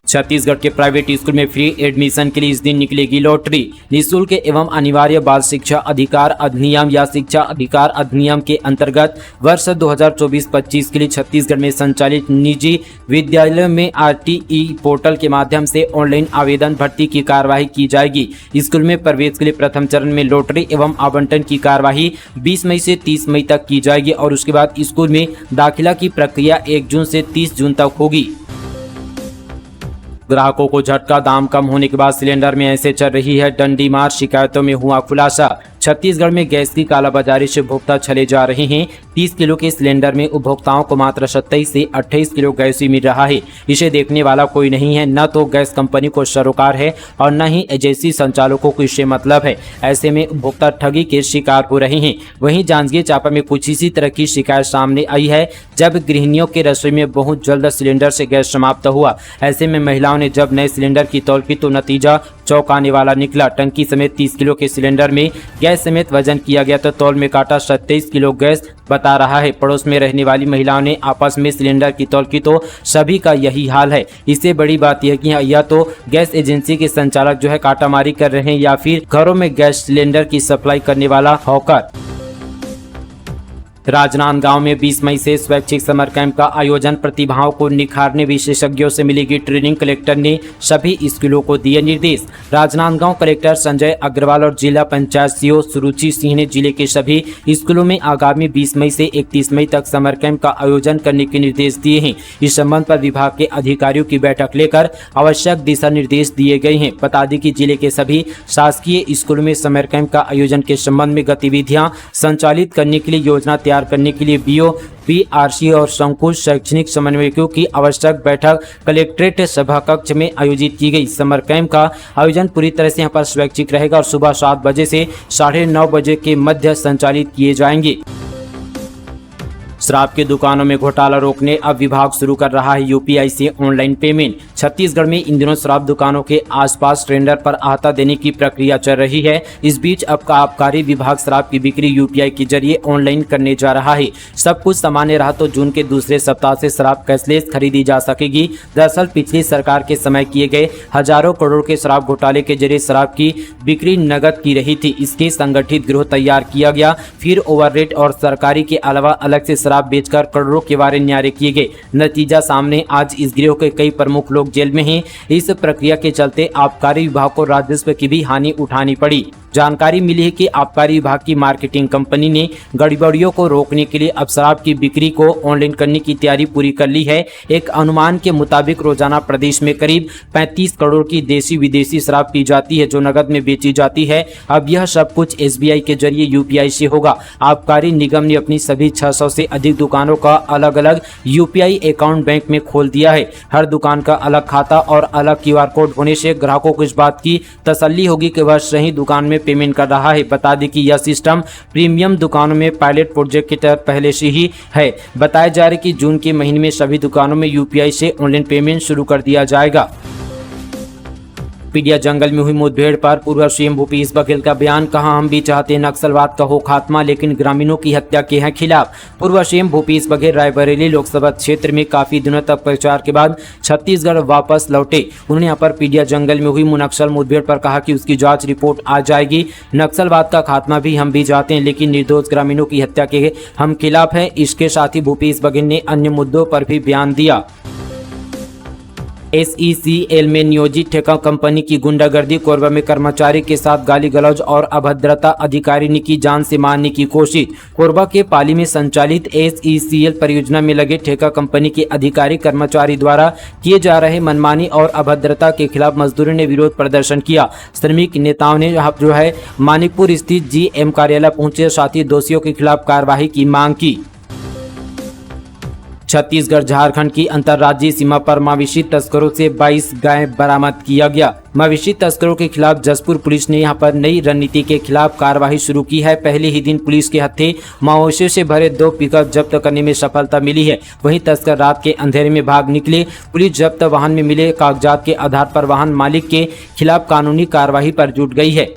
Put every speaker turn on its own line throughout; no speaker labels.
छत्तीसगढ़ के private school में free admission के लिए इस दिन निकलेगी लॉटरी। निःशुल्क एवं अनिवार्य बाल शिक्षा अधिकार अधिनियम या शिक्षा अधिकार अधिनियम के अंतर्गत वर्ष 2024-25 के लिए छत्तीसगढ़ में संचालित निजी विद्यालयों में RTE पोर्टल के माध्यम से ऑनलाइन आवेदन भर्ती की कार्यवाही की जाएगी। स्कूल में प्रवेश के लिए प्रथम चरण में लॉटरी एवं आवंटन की कार्यवाही 20 मई से 30 मई तक की जाएगी और उसके बाद स्कूल में दाखिला की प्रक्रिया 1 जून से 30 जून तक होगी। ग्राहकों को झटका, दाम कम होने के बाद सिलेंडर में ऐसे चल रही है डंडी मार, शिकायतों में हुआ खुलासा। छत्तीसगढ़ में गैस की कालाबाजारी से उपभोक्ता चले जा रहे हैं। 30 किलो के सिलेंडर में उपभोक्ताओं को मात्र 27 से 28 किलो गैस ही मिल रहा है। इसे देखने वाला कोई नहीं है, न तो गैस कंपनी को सरोकार है और न ही एजेंसी संचालकों को इससे मतलब है। ऐसे में उपभोक्ता ठगी के शिकार हो रहे हैं। वहीं जांजगीर चांपा में कुछ इसी तरह की शिकायत सामने आई है, जब गृहिणियों के रसोई में बहुत जल्द सिलेंडर से गैस समाप्त हुआ। ऐसे में महिलाओं ने जब नए सिलेंडर की तौल की तो नतीजा चौंकाने वाला निकला। टंकी समेत 30 किलो के सिलेंडर में गैस समेत वजन किया गया तो तौल में काटा 27 किलो गैस बता रहा है। पड़ोस में रहने वाली महिलाओं ने आपस में सिलेंडर की तौल की तो सभी का यही हाल है। इससे बड़ी बात यह कि या तो गैस एजेंसी के संचालक जो है काटामारी कर रहे हैं या फिर घरों में गैस सिलेंडर की सप्लाई करने वाला हॉकर। राजनांदगांव में 20 मई से स्वैच्छिक समर कैंप का आयोजन, प्रतिभाओं को निखारने विशेषज्ञों से मिलेगी ट्रेनिंग। कलेक्टर ने सभी स्कूलों को दिए निर्देश। राजनांदगांव कलेक्टर संजय अग्रवाल और जिला पंचायत सीओ सुरुचि सिंह ने जिले के सभी स्कूलों में आगामी 20 मई से 31 मई तक समर कैंप का आयोजन करने के निर्देश दिए हैं। इस संबंध पर विभाग के अधिकारियों की बैठक लेकर आवश्यक दिशा निर्देश दिए गए हैं। बता दें कि जिले के सभी शासकीय स्कूलों में समर कैंप का आयोजन के संबंध में गतिविधियां संचालित करने के लिए योजना तैयार करने के लिए BO, PRC और संकुल शैक्षणिक समन्वयकों की आवश्यक बैठक कलेक्ट्रेट सभा कक्ष में आयोजित की गई। समर कैंप का आयोजन पूरी तरह से यहाँ पर स्वैच्छिक रहेगा और सुबह 7 बजे से 9:30 बजे के मध्य संचालित किए जाएंगे। शराब की दुकानों में घोटाला रोकने अब विभाग शुरू कर रहा है UPI से ऑनलाइन पेमेंट। छत्तीसगढ़ में इन दिनों शराब दुकानों के आसपास टेंडर पर आहता देने की प्रक्रिया चल रही है। इस बीच अब आबकारी विभाग शराब की बिक्री UPI के जरिए ऑनलाइन करने जा रहा है। सब कुछ सामान्य रहा तो जून के दूसरे सप्ताह से शराब कैशलेस खरीदी जा सकेगी। दरअसल पिछली सरकार के समय किए गए हजारों करोड़ के शराब घोटाले के जरिए शराब की बिक्री नकद की रही थी। इसके संगठित गिरोह तैयार किया गया, फिर ओवररेट और सरकारी के अलावा अलग से शराब बेचकर करोड़ों के वारे न्यारे किए गए। नतीजा सामने, आज इस गिरोह के कई प्रमुख लोग जेल में हैं। इस प्रक्रिया के चलते आबकारी विभाग को राजस्व की भी हानि उठानी पड़ी। जानकारी मिली है कि आबकारी विभाग की मार्केटिंग कंपनी ने गड़बड़ियों को रोकने के लिए अब शराब की बिक्री को ऑनलाइन करने की तैयारी पूरी कर ली है। एक अनुमान के मुताबिक रोजाना प्रदेश में करीब 35 करोड़ की देशी विदेशी शराब पी जाती है, जो नगद में बेची जाती है। अब यह सब कुछ SBI के जरिए UPI से होगा। आबकारी निगम ने अपनी सभी 600 से अधिक दुकानों का अलग अलग UPI अकाउंट बैंक में खोल दिया है। हर दुकान का अलग खाता और अलग QR कोड होने से ग्राहकों को इस बात की तसल्ली होगी कि वह सही दुकान में पेमेंट कर रहा है। बता दें कि यह सिस्टम प्रीमियम दुकानों में पायलट प्रोजेक्ट के तहत पहले से ही है। बताया जा रहा है कि जून के महीने में सभी दुकानों में UPI से ऑनलाइन पेमेंट शुरू कर दिया जाएगा। पीडिया जंगल में हुई मुठभेड़ पर पूर्व CM भूपेश बघेल का बयान, कहा हम भी चाहते हैं नक्सलवाद का हो खात्मा, लेकिन ग्रामीणों की हत्या के हैं खिलाफ। पूर्व CM भूपेश बघेल रायबरेली लोकसभा क्षेत्र में काफी दिनों तक प्रचार के बाद छत्तीसगढ़ वापस लौटे। उन्होंने यहाँ पर पीडिया जंगल में हुई नक्सल मुठभेड़ पर कहा कि उसकी जांच रिपोर्ट आ जाएगी। नक्सलवाद का खात्मा भी हम भी चाहते हैं, लेकिन निर्दोष ग्रामीणों की हत्या के हम खिलाफ है। इसके साथ ही भूपेश बघेल ने अन्य मुद्दों पर भी बयान दिया। SECL में नियोजित ठेका कंपनी की गुंडागर्दी, कोरबा में कर्मचारी के साथ गाली गलौज और अभद्रता, अधिकारी ने की जान से मारने की कोशिश। कोरबा के पाली में संचालित SECL परियोजना में लगे ठेका कंपनी के अधिकारी कर्मचारी द्वारा किए जा रहे मनमानी और अभद्रता के खिलाफ मजदूरों ने विरोध प्रदर्शन किया। श्रमिक नेताओं ने जो है मानिकपुर स्थित GM कार्यालय पहुंचे, साथ ही दोषियों के खिलाफ कार्रवाई की मांग की। छत्तीसगढ़ झारखंड की अंतर्राज्यीय सीमा पर मवेशी तस्करों से 22 गाय बरामद किया गया। मवेशी तस्करों के खिलाफ जसपुर पुलिस ने यहां पर नई रणनीति के खिलाफ कार्रवाई शुरू की है। पहले ही दिन पुलिस के हत्थे मवेशियों से भरे 2 पिकअप जब्त करने में सफलता मिली है। वहीं तस्कर रात के अंधेरे में भाग निकले। पुलिस जब्त वाहन में मिले कागजात के आधार पर वाहन मालिक के खिलाफ कानूनी कार्रवाई पर जुट गई है।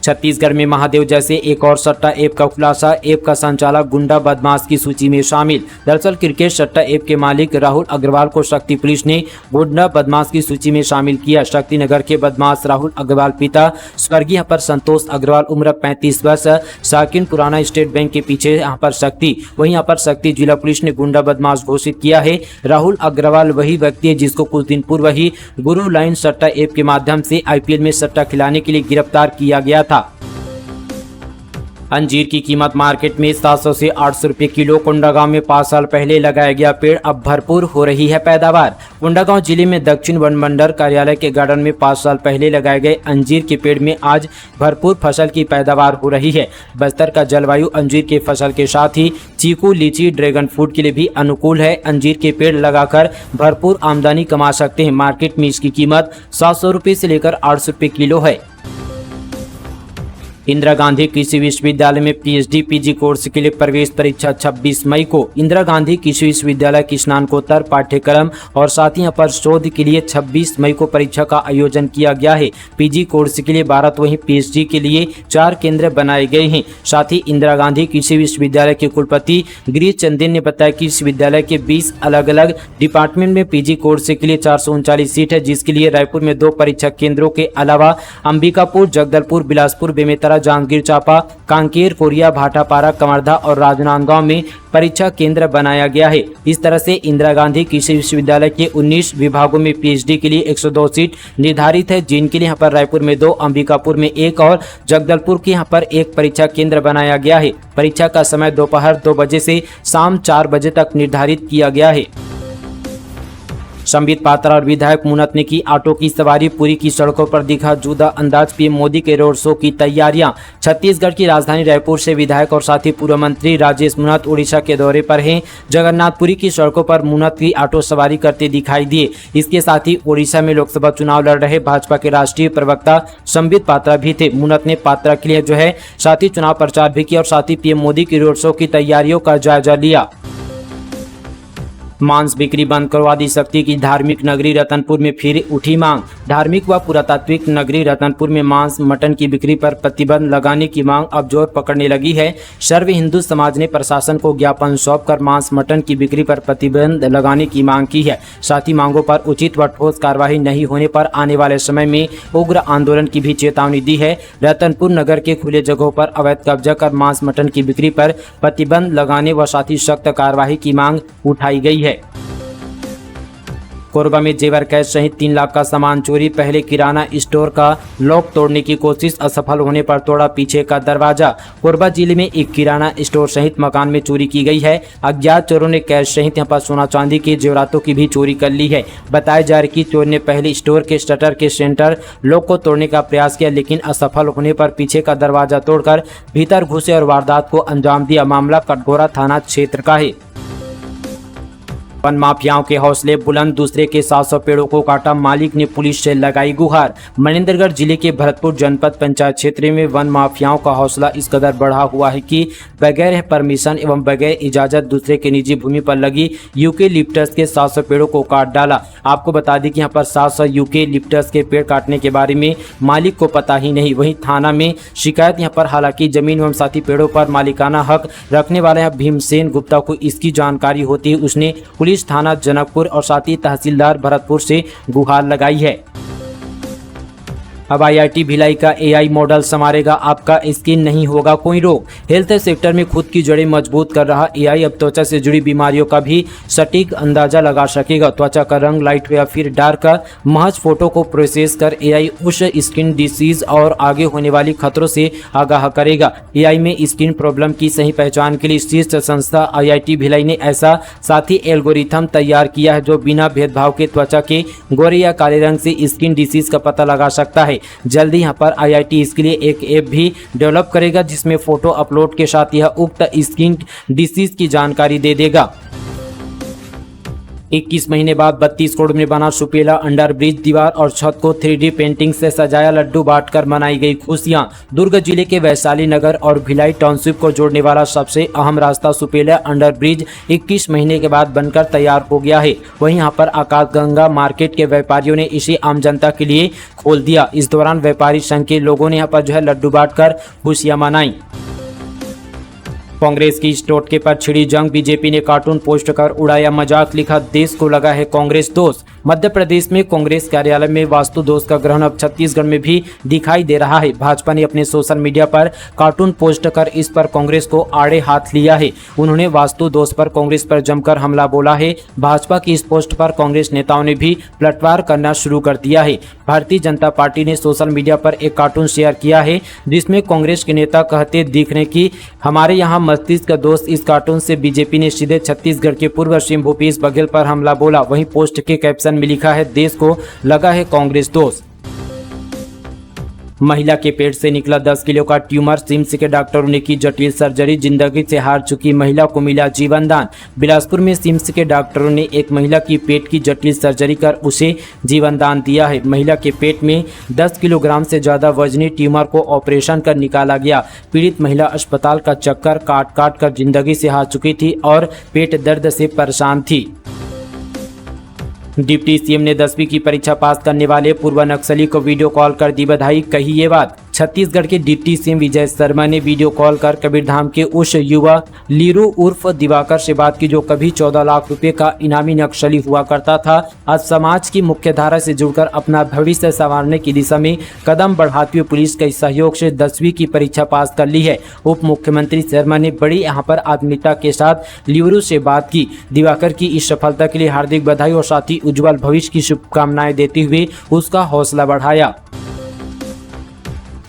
छत्तीसगढ़ में महादेव जैसे एक और सट्टा ऐप का खुलासा। ऐप का संचालक गुंडा बदमाश की सूची में शामिल। दरअसल क्रिकेट सट्टा ऐप के मालिक राहुल अग्रवाल को शक्ति पुलिस ने गुंडा बदमाश की सूची में शामिल किया। शक्तिनगर के बदमाश राहुल अग्रवाल पिता स्वर्गीय यहाँ पर संतोष अग्रवाल उम्र 35 वर्ष साकिन पुराना स्टेट बैंक के पीछे यहाँ पर शक्ति। वहीं यहाँ पर शक्ति जिला पुलिस ने गुंडा बदमाश घोषित किया है। राहुल अग्रवाल वही व्यक्ति है जिसको कुछ दिन पूर्व ही गुरु लाइन सट्टा ऐप के माध्यम से IPL में सट्टा खिलाने के लिए गिरफ्तार किया गया था। अंजीर की कीमत मार्केट में 700 से 800 रुपये किलो। कोंडागांव में 5 साल पहले लगाया गया पेड़ अब भरपूर हो रही है पैदावार। कोंडागांव जिले में दक्षिण वन मंडल कार्यालय के गार्डन में 5 साल पहले लगाए गए अंजीर के पेड़ में आज भरपूर फसल की पैदावार हो रही है। बस्तर का जलवायु अंजीर के फसल के साथ ही चीकू, लीची, ड्रैगन फ्रूट के लिए भी अनुकूल है। अंजीर के पेड़ लगाकर भरपूर आमदनी कमा सकते हैं। मार्केट में इसकी कीमत 700 रुपये से लेकर 800 रुपये किलो है। इंदिरा गांधी कृषि विश्वविद्यालय में PhD PG कोर्स के लिए प्रवेश परीक्षा 26 मई को। इंदिरा गांधी कृषि विश्वविद्यालय की स्नातकोत्तर पाठ्यक्रम और साथ ही यहाँ पर शोध के लिए 26 मई को परीक्षा का आयोजन किया गया है। PG कोर्स के लिए 12 तो वहीं PhD के लिए 4 केंद्र बनाए गए हैं। साथ ही इंदिरा गांधी कृषि विश्वविद्यालय के कुलपति गिरीश चंदेल ने बताया कि विश्वविद्यालय के 20 अलग अलग डिपार्टमेंट में PG कोर्स के लिए 439 सीट है, जिसके लिए रायपुर में 2 परीक्षा केंद्रों के अलावा अंबिकापुर, जगदलपुर, बिलासपुर, बेमेतरा, जांजगीर चांपा, कांकेर, कोरिया, भाटापारा, कवर्धा और राजनांदगांव में परीक्षा केंद्र बनाया गया है। इस तरह से इंदिरा गांधी कृषि विश्वविद्यालय के 19 विभागों में PhD के लिए 102 सीट निर्धारित है, जिनके लिए यहाँ पर रायपुर में 2, अंबिकापुर में 1 और जगदलपुर के यहाँ पर 1 परीक्षा केंद्र बनाया गया है। परीक्षा का समय दोपहर 2 बजे से शाम 4 बजे तक निर्धारित किया गया है। संबित पात्रा और विधायक मुनत ने की ऑटो की सवारी। पुरी की सड़कों पर दिखा जुदा अंदाज। PM मोदी के रोड शो की तैयारियां। छत्तीसगढ़ की राजधानी रायपुर से विधायक और साथ ही पूर्व मंत्री राजेश मुनत उड़ीसा के दौरे पर हैं। जगन्नाथपुरी की सड़कों पर मुनत की ऑटो सवारी करते दिखाई दिए। इसके साथ ही उड़ीसा में लोकसभा चुनाव लड़ रहे भाजपा के राष्ट्रीय प्रवक्ता संबित पात्रा भी थे। मुनत ने पात्रा के लिए साथ ही चुनाव प्रचार भी किया और साथ ही PM मोदी की रोड शो की तैयारियों का जायजा लिया। मांस बिक्री बंद करवा दी सकती की धार्मिक नगरी रतनपुर में फिर उठी मांग। धार्मिक व पुरातात्विक नगरी रतनपुर में मांस मटन की बिक्री पर प्रतिबंध लगाने की मांग अब जोर पकड़ने लगी है। सर्व हिंदू समाज ने प्रशासन को ज्ञापन सौंपकर मांस मटन की बिक्री पर प्रतिबंध लगाने की मांग की है। साथ ही मांगों पर उचित व ठोस कार्रवाई नहीं होने पर आने वाले समय में उग्र आंदोलन की भी चेतावनी दी है। रतनपुर नगर के खुले जगहों पर अवैध कब्जा कर मांस मटन की बिक्री पर प्रतिबंध लगाने व साथ ही सख्त कार्रवाई की मांग उठाई गई है। कोरबा में जेवर कैश सहित 3 लाख का सामान चोरी। पहले किराना स्टोर का लॉक तोड़ने की कोशिश, असफल होने पर तोड़ा पीछे का दरवाजा। कोरबा जिले में एक किराना स्टोर सहित मकान में चोरी की गई है। अज्ञात चोरों ने कैश सहित यहाँ पर सोना चांदी के जेवरातों की भी चोरी कर ली है। बताया जा रहा है कि चोर ने पहले स्टोर के शटर के सेंटर लॉक को तोड़ने का प्रयास किया, लेकिन असफल होने पर पीछे का दरवाजा तोड़कर भीतर घुसे और वारदात को अंजाम दिया। मामला कटघोरा थाना क्षेत्र का है। वन माफियाओं के हौसले बुलंद। दूसरे के 700 पेड़ों को काटा, मालिक ने पुलिस से लगाई गुहार। मनेंद्रगढ़ जिले के भरतपुर जनपद पंचायत क्षेत्र में वन माफियाओं का हौसला इस कदर बढ़ा हुआ है कि बगैर परमिशन एवं बगैर इजाजत दूसरे के निजी भूमि पर लगी यूकेलिप्टस के 700 पेड़ों को काट डाला। आपको बता दें कि यहाँ पर 700 यूकेलिप्टस के पेड़ काटने के बारे में मालिक को पता ही नहीं। वहीं थाना में शिकायत यहाँ पर हालांकि जमीन एवं साथी पेड़ों पर मालिकाना हक रखने वाले भीमसेन गुप्ता को इसकी जानकारी होती है। उसने पुलिस थाना जनकपुर और साथ ही तहसीलदार भरतपुर से गुहार लगाई है। अब IIT भिलाई का AI मॉडल संवारेगा आपका स्किन, नहीं होगा कोई रोग। हेल्थ सेक्टर में खुद की जड़ें मजबूत कर रहा AI अब त्वचा से जुड़ी बीमारियों का भी सटीक अंदाजा लगा सकेगा। त्वचा का रंग लाइट या फिर डार्क का महज फोटो को प्रोसेस कर AI उस स्किन डिसीज और आगे होने वाली खतरों से आगाह करेगा। AI में स्किन प्रॉब्लम की सही पहचान के लिए शीर्ष संस्था IIT भिलाई ने ऐसा साथी एल्गोरिथम तैयार किया है जो बिना भेदभाव के त्वचा के गोरे या काले रंग से स्किन डिसीज का पता लगा सकता है। जल्दी यहाँ पर IIT इसके लिए एक ऐप भी डेवलप करेगा जिसमें फोटो अपलोड के साथ यह उक्त स्किन डिसीज की जानकारी दे देगा। 21 महीने बाद 32 करोड़ में बना सुपेला अंडर ब्रिज, दीवार और छत को 3D पेंटिंग से सजाया, लड्डू बांटकर मनाई गई खुशियां। दुर्ग जिले के वैशाली नगर और भिलाई टाउनशिप को जोड़ने वाला सबसे अहम रास्ता सुपेला अंडर ब्रिज 21 महीने के बाद बनकर तैयार हो गया है। वहीं यहां पर आकाशगंगा मार्केट के व्यापारियों ने इसे आम जनता के लिए खोल दिया। इस दौरान व्यापारी संघ के लोगों ने यहां पर लड्डू बांटकर खुशियां मनाई। कांग्रेस की इस टोटके पर छिड़ी जंग, बीजेपी ने कार्टून पोस्ट कर उड़ाया मजाक, लिखा देश को लगा है कांग्रेस दोष। मध्य प्रदेश में कांग्रेस कार्यालय में वास्तु दोष का ग्रहण अब छत्तीसगढ़ में भी दिखाई दे रहा है। भाजपा ने अपने सोशल मीडिया पर कार्टून पोस्ट कर इस पर कांग्रेस को आड़े हाथ लिया है। उन्होंने वास्तु दोष पर कांग्रेस पर जमकर हमला बोला है। भाजपा की इस पोस्ट पर कांग्रेस नेताओं ने भी पलटवार करना शुरू कर दिया है। भारतीय जनता पार्टी ने सोशल मीडिया पर एक कार्टून शेयर किया है जिसमें कांग्रेस के नेता कहते दिख रहे कि हमारे यहाँ मस्तिष्क का दोस्त। इस कार्टून से बीजेपी ने सीधे छत्तीसगढ़ के पूर्व सीएम भूपेश बघेल पर हमला बोला। वहीं पोस्ट के कैप्शन में लिखा है देश को लगा है कांग्रेस दोष। महिला के पेट से निकला 10 किलो का ट्यूमर, सिम्स के डॉक्टरों ने की जटिल सर्जरी, जिंदगी से हार चुकी महिला को मिला जीवन दान। बिलासपुर में सिम्स के डॉक्टरों ने एक महिला की पेट की जटिल सर्जरी कर उसे जीवन दान दिया है। महिला के पेट में 10 किलोग्राम से ज्यादा वजनी ट्यूमर को ऑपरेशन कर निकाला गया। पीड़ित महिला अस्पताल का चक्कर काट काट कर जिंदगी से हार चुकी थी और पेट दर्द से परेशान थी। डिप्टी सीएम ने 10वीं की परीक्षा पास करने वाले पूर्व नक्सली को वीडियो कॉल कर दी बधाई, कही ये बात। छत्तीसगढ़ के डिप्टी सीएम विजय शर्मा ने वीडियो कॉल कर कबीरधाम के उस युवा लीरू उर्फ दिवाकर से बात की जो कभी 14 लाख रुपए का इनामी नक्सली हुआ करता था। आज समाज की मुख्य धारा से जुड़कर अपना भविष्य संवारने की दिशा में कदम बढ़ाते हुए पुलिस के सहयोग से 10वीं की परीक्षा पास कर ली है। उप मुख्यमंत्री शर्मा ने बड़ी यहाँ पर आत्मीयता के साथ लीरू से बात की। दिवाकर की इस सफलता के लिए हार्दिक बधाई और साथ ही उज्जवल भविष्य की शुभकामनाएं देते हुए उसका हौसला बढ़ाया।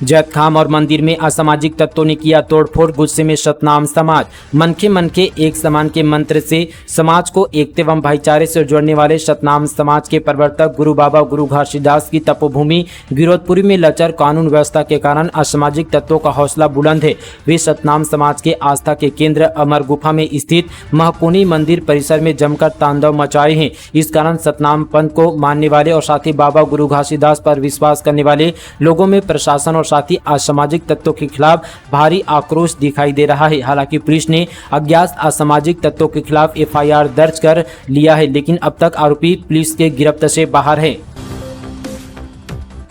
जैतखाम और मंदिर में असामाजिक तत्वों ने किया तोड़फोड़, गुस्से में सतनाम समाज। मनखे एक समान के मंत्र से समाज को एकता एवं भाईचारे से जोड़ने वाले सतनाम समाज के प्रवर्तक गुरु बाबा गुरु घासीदास की तपोभूमि गिरौदपुरी में लचर कानून व्यवस्था के कारण असामाजिक तत्वों का हौसला बुलंद है। वे सतनाम समाज के आस्था के केंद्र अमर गुफा में स्थित महकोनी मंदिर परिसर में जमकर तांडव मचाए हैं। इस कारण सतनाम पंथ को मानने वाले और साथ ही बाबा गुरु घासीदास पर विश्वास करने वाले लोगों में प्रशासन और साथ ही असामाजिक तत्वों के खिलाफ भारी आक्रोश दिखाई दे रहा है। हालांकि पुलिस ने अज्ञात असामाजिक तत्वों के खिलाफ एफआईआर दर्ज कर लिया है, लेकिन अब तक आरोपी पुलिस के गिरफ्त से बाहर है।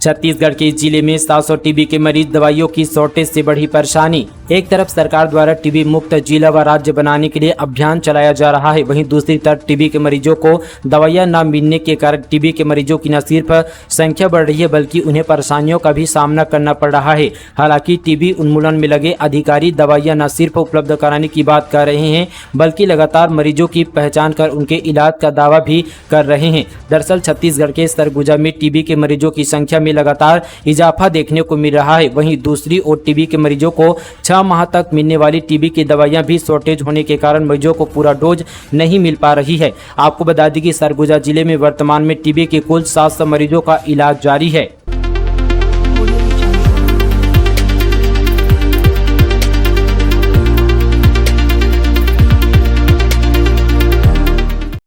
छत्तीसगढ़ के जिले में 700 टीबी के मरीज, दवाइयों की शॉर्टेज से बढ़ी परेशानी। एक तरफ सरकार द्वारा टीबी मुक्त जिला व राज्य बनाने के लिए अभियान चलाया जा रहा है, वहीं दूसरी तरफ टीबी के मरीजों को दवाइयां न मिलने के कारण टीबी के मरीजों की न सिर्फ संख्या बढ़ रही है बल्कि उन्हें परेशानियों का भी सामना करना पड़ रहा है। हालांकि टीबी उन्मूलन में लगे अधिकारी दवाइयां न सिर्फ उपलब्ध कराने की बात कर रहे हैं बल्कि लगातार मरीजों की पहचान कर उनके इलाज का दावा भी कर रहे हैं। दरअसल छत्तीसगढ़ के सरगुजा में टीबी के मरीजों की संख्या में लगातार इजाफा देखने को मिल रहा है। वहीं दूसरी ओर टीबी के मरीजों को 6 माह तक मिलने वाली टीबी की दवाइयां भी शॉर्टेज होने के कारण मरीजों को पूरा डोज नहीं मिल पा रही है। आपको बता दें कि सरगुजा जिले में वर्तमान में टीबी के कुल 700 मरीजों का इलाज जारी है।